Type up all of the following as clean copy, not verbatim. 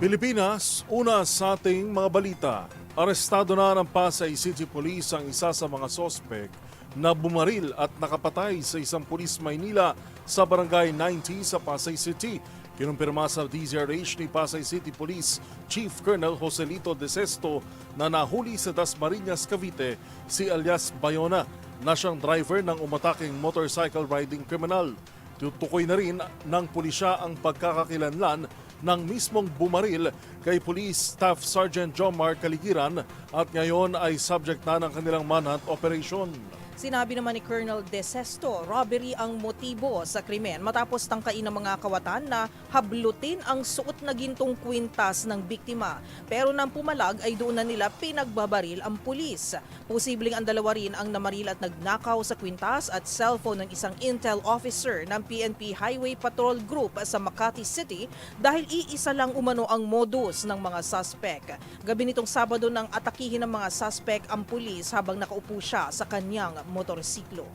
Pilipinas, una sa ating mga balita. Arestado na ng Pasay City Police ang isa sa mga sospek na bumaril at nakapatay sa isang pulis Maynila sa Barangay 90 sa Pasay City. Kinumpirma sa DZRH ni Pasay City Police Chief Colonel Joselito De Sesto na nahuli sa Dasmariñas, Cavite si alias Bayona na siyang driver ng umataking motorcycle riding criminal. Tutukoy na rin ng pulisya ang pagkakakilanlan ng mismong bumaril kay Police Staff Sergeant Jomar Caligiran at ngayon ay subject na ng kanilang manhunt operation. Sinabi naman ni Colonel De Sesto, robbery ang motibo sa krimen matapos tangkain ng mga kawatan na hablutin ang suot na gintong kwintas ng biktima. Pero nang pumalag ay doon na nila pinagbabaril ang pulis. Posibleng ang dalawa rin ang namaril at nagnakaw sa kwintas at cellphone ng isang intel officer ng PNP Highway Patrol Group sa Makati City dahil iisa lang umano ang modus ng mga suspect. Gabi nitong Sabado nang atakihin ng mga suspect ang pulis habang nakaupo siya sa kanyang motorsiklo.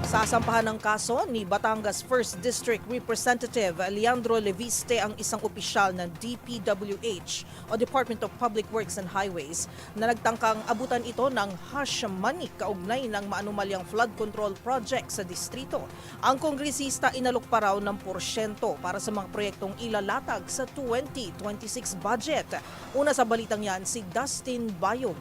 Sasampahan ng kaso ni Batangas 1st District Representative Leandro Leviste ang isang opisyal ng DPWH o Department of Public Works and Highways na nagtangkang abutan ito ng hush money kaugnay ng maanumalyang flood control project sa distrito. Ang kongresista inalok pa raw ng porsyento para sa mga proyektong ilalatag sa 2026 budget. Una sa balitang yan, si Dustin Bayog.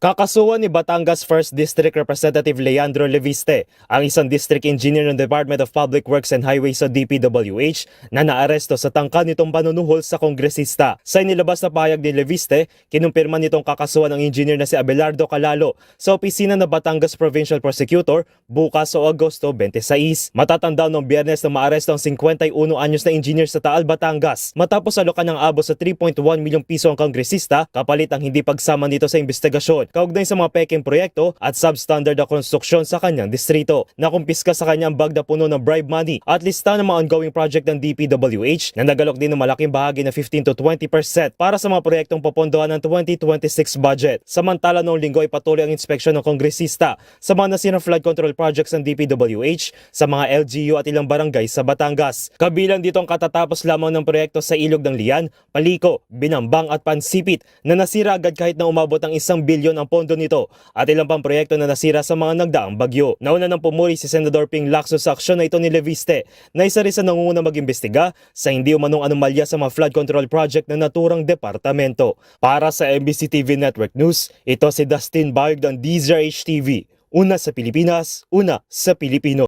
Kakasuhan ni Batangas 1st District Representative Leandro Leviste, ang isang district engineer ng Department of Public Works and Highways sa DPWH na naaresto sa tangka nitong panunuhol sa kongresista. Sa inilabas na pahayag ni Leviste, kinumpirma nitong kakasuhan ng engineer na si Abelardo Calalo sa opisina ng Batangas Provincial Prosecutor bukas o Agosto 26. Matatanda noong Biyernes na maaresto ang 51 anyos na engineer sa Taal, Batangas matapos alokan ng abo sa 3.1 milyong piso ang kongresista kapalit ang hindi pagsama nito sa investigasyon kaugnay sa mga peking proyekto at substandard na konstruksyon sa kanyang distrito. Nakumpiska sa kanya ang bag na puno ng bribe money at lista ng mga ongoing project ng DPWH na nagalok din ng malaking bahagi na 15 to 20% para sa mga proyektong popondohan ng 2026 budget. Samantala noong linggo ay patuloy ang inspeksyon ng kongresista sa mga nasirang flood control projects ng DPWH sa mga LGU at ilang barangay sa Batangas. Kabilang dito ang katatapos lamang ng proyekto sa Ilog ng Lian, Paliko, Binambang at Pansipit na nasira agad kahit na umabot ang 1 bilyon ang pondo nito at ilang pang proyekto na nasira sa mga nagdaang bagyo. Nauna nang pumuri si Senador Ping Lacson sa aksyon na ito ni Leviste na isa rin sa nangunguna mag-imbestiga sa hindi umanong anomalya sa mga flood control project ng naturang departamento. Para sa MBC TV Network News, ito si Dustin Bayog ng DZRH TV. Una sa Pilipinas, una sa Pilipino.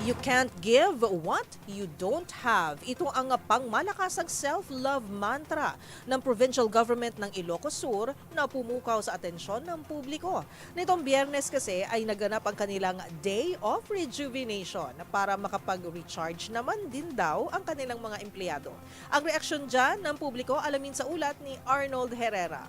You can't give what you don't have. Ito ang pangmalakasang self-love mantra ng provincial government ng Ilocos Sur na pumukaw sa atensyon ng publiko. Nitong Biyernes kasi ay naganap ang kanilang Day of Rejuvenation para makapag-recharge naman din daw ang kanilang mga empleyado. Ang reaksyon dyan ng publiko alamin sa ulat ni Arnold Herrera.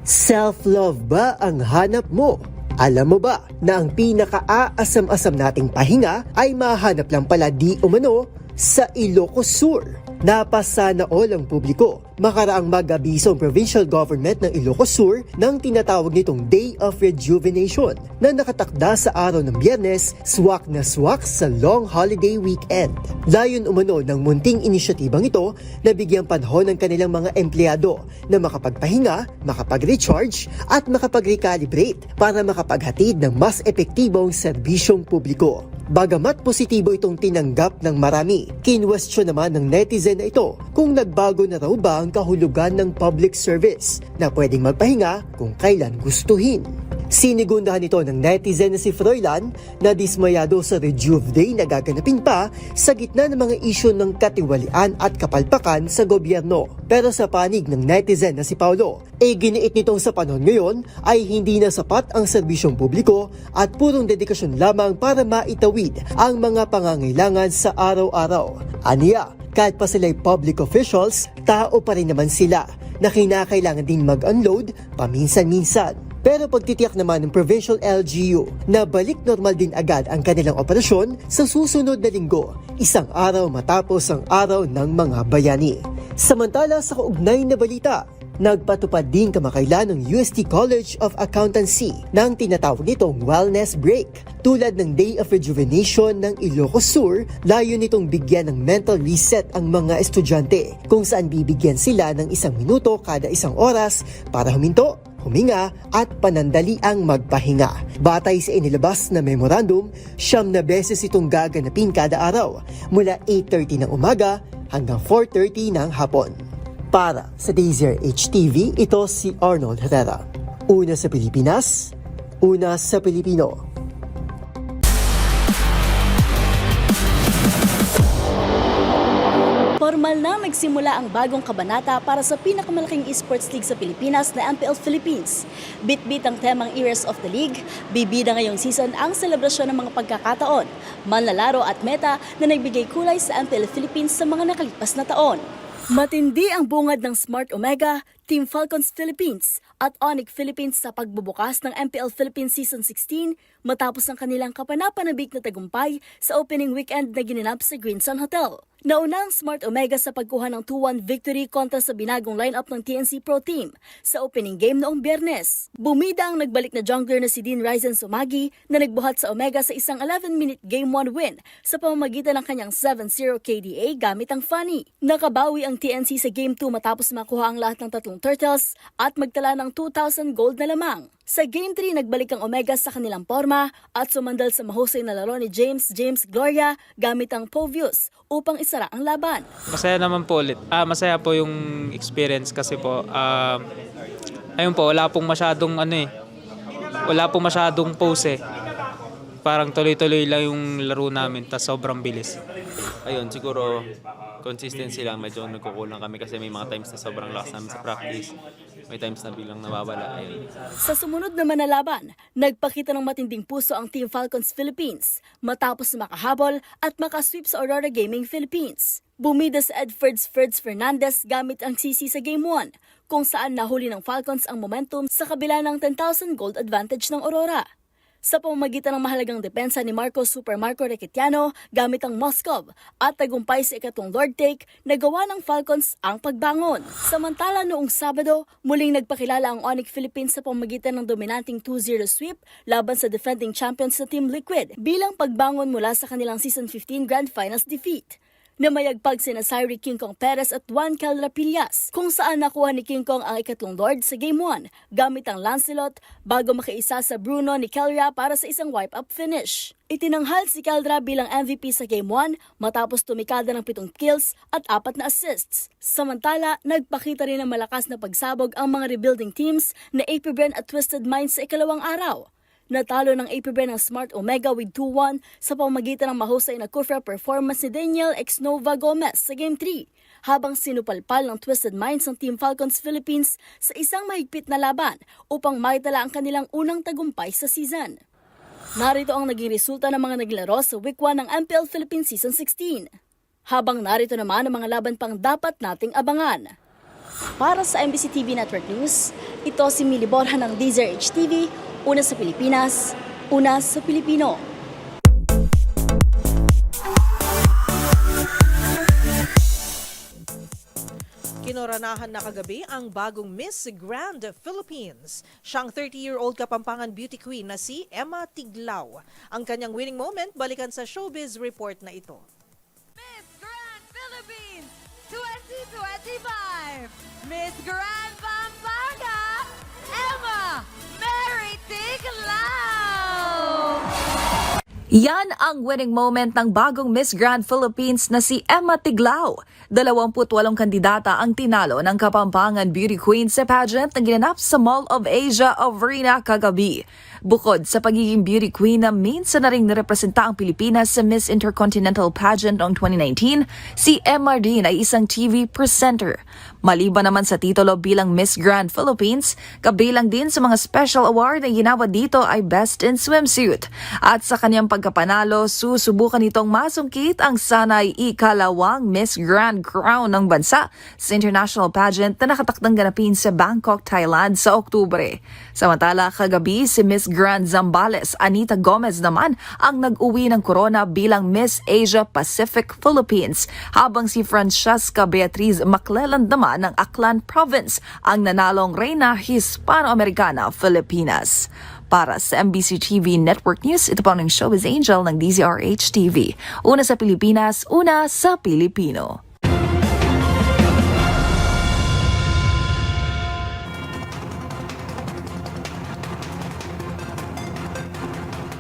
Self-love ba ang hanap mo? Alam mo ba na ang pinaka-aasam-asam nating pahinga ay mahanap lang pala di umano sa Ilocos Sur? Napasana all ang publiko. Makaraang mag-abiso ang provincial government ng Ilocos Sur ng tinatawag nitong Day of Rejuvenation na nakatakda sa araw ng Biyernes, swak na swak sa long holiday weekend. Layon umano ng munting inisyatibang ito na bigyang panahon ng kanilang mga empleyado na makapagpahinga, makapag-recharge at makapag-recalibrate para makapaghatid ng mas epektibong serbisyong publiko. Bagamat positibo itong tinanggap ng marami, kinwestiyon naman ng netizen na ito kung nagbago na raw ba ang kahulugan ng public service na pwedeng magpahinga kung kailan gustuhin. Sinigundahan ito ng netizen na si Froilan na dismayado sa Rejuve Day na gaganapin pa sa gitna ng mga isyu ng katiwalian at kapalpakan sa gobyerno. Pero sa panig ng netizen na si Paulo, giniit nitong sa panahon ngayon ay hindi na sapat ang serbisyong publiko at purong dedikasyon lamang para maitawid ang mga pangangailangan sa araw-araw. Aniya, kahit pa sila'y public officials, tao pa rin naman sila na kinakailangan din mag-unload paminsan-minsan. Pero pagtitiyak naman ng Provincial LGU na balik normal din agad ang kanilang operasyon sa susunod na linggo, isang araw matapos ang araw ng mga bayani. Samantala sa kaugnay na balita, Nagpatupad din kamakailan ng UST College of Accountancy ng tinatawag nitong wellness break. Tulad ng Day of Rejuvenation ng Ilocos Sur, layo nitong bigyan ng mental reset ang mga estudyante kung saan bibigyan sila ng 1 minuto kada 1 oras para huminto, huminga at panandali ang magpahinga. Batay sa inilabas na memorandum, 9 na beses itong gaganapin kada araw mula 8:30 ng umaga hanggang 4:30 ng hapon. Para sa Dazer HTV, ito si Arnold Herrera. Una sa Pilipinas, una sa Pilipino. Formal na nagsimula ang bagong kabanata para sa pinakamalaking esports league sa Pilipinas na MPL Philippines. Bit-bit ang temang Eras of the League, bibida ngayong season ang selebrasyon ng mga pagkakataon, manlalaro at meta na nagbigay kulay sa MPL Philippines sa mga nakalipas na taon. Matindi ang bungad ng Smart Omega, Team Falcons Philippines at Onyx Philippines sa pagbubukas ng MPL Philippines Season 16 matapos ang kanilang kapanapanabik na tagumpay sa opening weekend na ginanap sa Greensun Hotel. Nauna ang Smart Omega sa pagkuha ng 2-1 victory kontra sa binagong lineup ng TNC Pro Team sa opening game noong Biyernes. Bumida ang nagbalik na jungler na si Dean Ryzen Sumagi na nagbuhat sa Omega sa isang 11-minute Game 1 win sa pamamagitan ng kanyang 7-0 KDA gamit ang Funny. Nakabawi ang TNC sa Game 2 matapos makuha ang lahat ng 3 turtles at magtala ng 2,000 gold na lamang. Sa Game 3, nagbalik ang Omega sa kanilang porma at sumandal sa mahusay na laro ni James Gloria gamit ang Povius upang isara ang laban. Masaya naman po ulit. Masaya po yung experience kasi po, ayun po, wala pong masyadong pose. Parang tuloy-tuloy lang yung laro namin, tas sobrang bilis. Ayun, siguro consistency lang, medyo nagkukulang kami kasi may mga times na sobrang lakas namin sa practice. May times na bilang nawawala. Ayun. Sa sumunod naman na laban, nagpakita ng matinding puso ang Team Falcons Philippines matapos makahabol at makasweep sa Aurora Gaming Philippines. Bumida sa Edfords Fernandez gamit ang CC sa Game 1, kung saan nahuli ng Falcons ang momentum sa kabila ng 10,000 gold advantage ng Aurora. Sa pamamagitan ng mahalagang depensa ni Super Marco Requetiano gamit ang Moskov at tagumpay sa ikatlong Lord Take, nagawa ng Falcons ang pagbangon. Samantala noong Sabado, muling nagpakilala ang Onyx Philippines sa pamamagitan ng dominanting 2-0 sweep laban sa defending champions na Team Liquid bilang pagbangon mula sa kanilang Season 15 Grand Finals defeat. Namayagpag sina Syrie King Kong Perez at Juan Calra Pillas, kung saan nakuha ni King Kong ang ikatlong Lord sa Game 1 gamit ang Lancelot bago makaisa sa Bruno ni Calra para sa isang wipe-up finish. Itinanghal si Calra bilang MVP sa Game 1 matapos tumikada ng 7 kills at 4 na assists. Samantala, nagpakita rin ng malakas na pagsabog ang mga rebuilding teams na APBren at Twisted Minds sa ikalawang araw. Natalo ng APBren ang Smart Omega with 2-1 sa pamamagitan ng mahusay na Kufra performance ni Daniel X Nova Gomez sa Game 3, habang sinupalpal ng Twisted Minds ng Team Falcons Philippines sa isang mahigpit na laban upang maitala ang kanilang unang tagumpay sa season. Narito ang naging resulta ng mga naglaro sa Week 1 ng MPL Philippines Season 16. Habang narito naman ang mga laban pang dapat nating abangan. Para sa MBC TV Network News, ito si Millie Borja ng Dazer HTV, una sa Pilipinas, una sa Pilipino. Kinoranahan na kagabi ang bagong Miss Grand Philippines. Siyang 30-year-old Kapampangan beauty queen na si Emma Tiglao. Ang kanyang winning moment, balikan sa Showbiz Report na ito. Miss Grand Philippines 2025, Miss Grand Pampanga, Emma Mary Tiglao! Yan ang winning moment ng bagong Miss Grand Philippines na si Emma Tiglao. 28 kandidata ang tinalo ng Kapampangan Beauty Queen sa pageant na ginanap sa Mall of Asia Arena kagabi. Bukod sa pagiging beauty queen na minsan na rin nirepresenta ang Pilipinas sa Miss Intercontinental Pageant noong 2019, si Emma din ay isang TV presenter. Maliban naman sa titulo bilang Miss Grand Philippines, kabilang din sa mga special award na ginawa dito ay Best in Swimsuit. At sa kanyang pagkapanalo, susubukan nitong masungkit ang sanay ikalawang Miss Grand Crown ng bansa sa international pageant na nakatakdang ganapin sa Bangkok, Thailand sa Oktubre. Samantala, kagabi si Miss Grand Zambales, Anita Gomez naman ang nag-uwi ng corona bilang Miss Asia Pacific Philippines, habang si Francesca Beatriz Maclelland naman ng Aklan Province ang nanalong Reyna Hispano-Americana Filipinas. Para sa MBC TV Network News, ito po ang Showbiz Angel ng DZRH TV. Una sa Pilipinas, una sa Pilipino.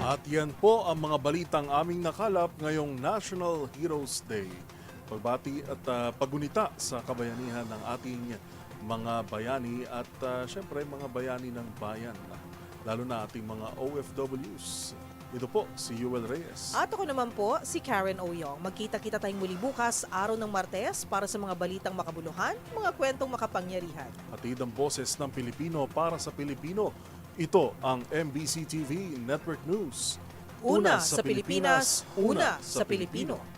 At yan po ang mga balitang aming nakalap ngayong National Heroes Day. Pagbati at pagunita sa kabayanihan ng ating mga bayani at syempre mga bayani ng bayan, lalo na ating mga OFWs. Ito po si Yuel Reyes. At ako naman po, si Karen Oyong. Magkita-kita tayong muli bukas, araw ng Martes, para sa mga balitang makabuluhan, mga kwentong makapangyarihan. Hatid ang boses ng Pilipino para sa Pilipino. Ito ang MBC TV Network News. Una sa Pilipinas, una sa Pilipino.